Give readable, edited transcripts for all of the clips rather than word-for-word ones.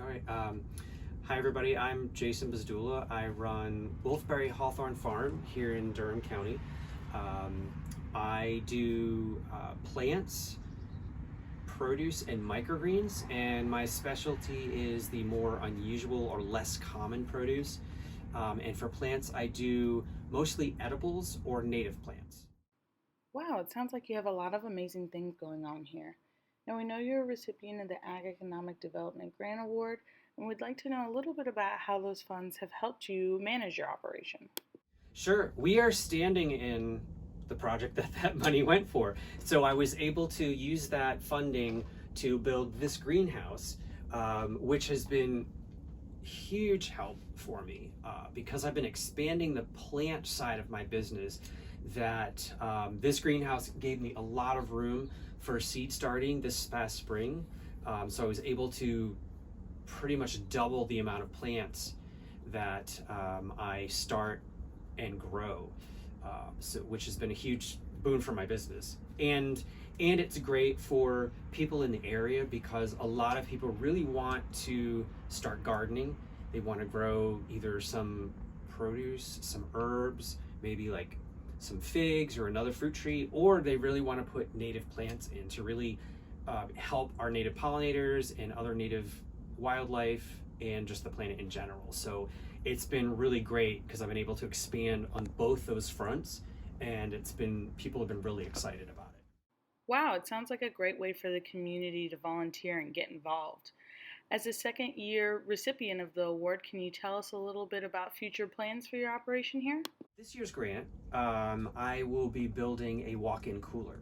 All right. Hi, everybody. I'm Jason Bdzula. I run Wolfberry Hawthorn Farm here in Durham County. I do plants, produce, and microgreens, and my specialty is the more unusual or less common produce. And for plants, I do mostly edibles or native plants. Wow, it sounds like you have a lot of amazing things going on here. Now, we know you're a recipient of the Ag Economic Development Grant Award, and we'd like to know a little bit about how those funds have helped you manage your operation. Sure, we are standing in the project that money went for. So I was able to use that funding to build this greenhouse, which has been huge help for me because I've been expanding the plant side of my business. That this greenhouse gave me a lot of room for seed starting this past spring. So I was able to pretty much double the amount of plants that I start and grow, which has been a huge boon for my business. And it's great for people in the area because a lot of people really want to start gardening. They want to grow either some produce, some herbs, maybe like some figs or another fruit tree, or they really want to put native plants in to really help our native pollinators and other native wildlife and just the planet in general. So it's been really great because I've been able to expand on both those fronts, and people have been really excited about it. Wow, it sounds like a great way for the community to volunteer and get involved. As a second year recipient of the award, can you tell us a little bit about future plans for your operation here? This year's grant, I will be building a walk-in cooler.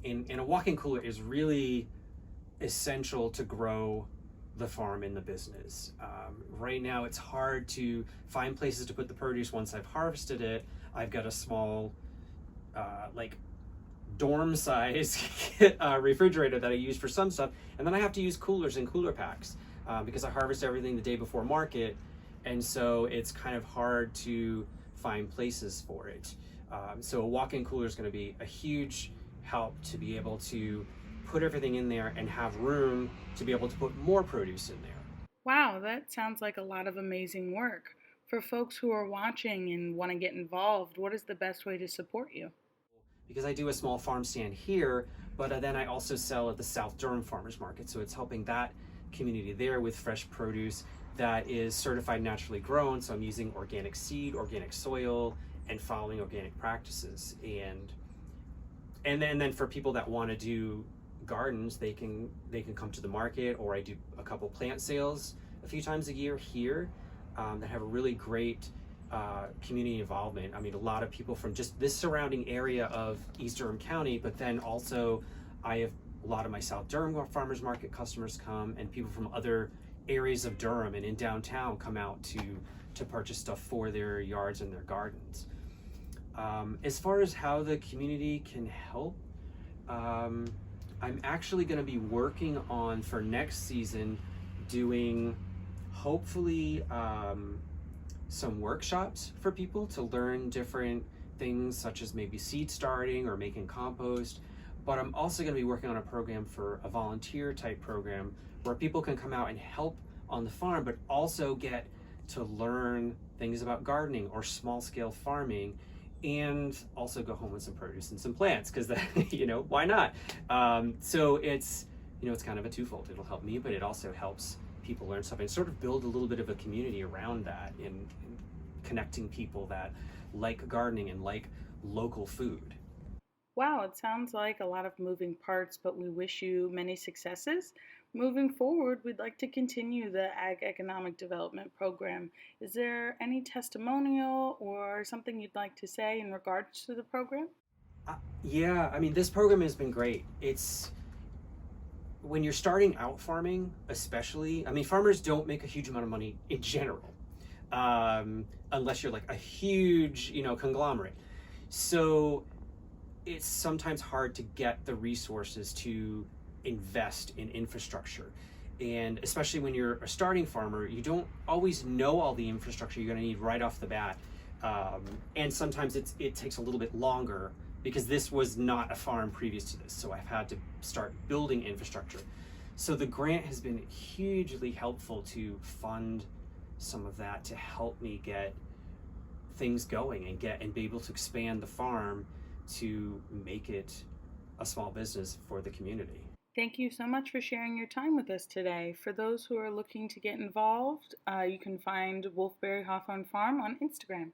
And a walk-in cooler is really essential to grow the farm and the business. Right now, it's hard to find places to put the produce once I've harvested it. I've got a small, like dorm size refrigerator that I use for some stuff, and then I have to use coolers and cooler packs because I harvest everything the day before market, and so it's kind of hard to find places for it. So a walk-in cooler is going to be a huge help to be able to put everything in there and have room to be able to put more produce in there. Wow, that sounds like a lot of amazing work. For folks who are watching and want to get involved, what is the best way to support you? Because I do a small farm stand here, but then I also sell at the South Durham Farmers Market. So it's helping that community there with fresh produce that is certified naturally grown. So I'm using organic seed, organic soil, and following organic practices. And then for people that want to do gardens, they can come to the market, or I do a couple plant sales a few times a year here that have a really great community involvement. I mean, a lot of people from just this surrounding area of East Durham County, but then also I have a lot of my South Durham Farmers Market customers come, and people from other areas of Durham and in downtown come out to purchase stuff for their yards and their gardens. As far as how the community can help, I'm actually going to be working on for next season doing hopefully some workshops for people to learn different things such as maybe seed starting or making compost. But I'm also going to be working on a program for a volunteer type program where people can come out and help on the farm, but also get to learn things about gardening or small scale farming, and also go home with some produce and some plants because why not? So it's kind of a twofold. It'll help me, but it also helps people learn something, sort of build a little bit of a community around that, in connecting people that like gardening and like local food. Wow, it sounds like a lot of moving parts, but we wish you many successes. Moving forward, we'd like to continue the Ag Economic Development Program. Is there any testimonial or something you'd like to say in regards to the program? Yeah, I mean, this program has been great. It's when you're starting out farming, especially, I mean, farmers don't make a huge amount of money in general, unless you're like a huge, conglomerate. So it's sometimes hard to get the resources to invest in infrastructure. And especially when you're a starting farmer, you don't always know all the infrastructure you're going to need right off the bat. And sometimes it takes a little bit longer because this was not a farm previous to this. So I've had to start building infrastructure. So the grant has been hugely helpful to fund some of that, to help me get things going and be able to expand the farm to make it a small business for the community. Thank you so much for sharing your time with us today. For those who are looking to get involved, you can find Wolfberry Hawthorn Farm on Instagram.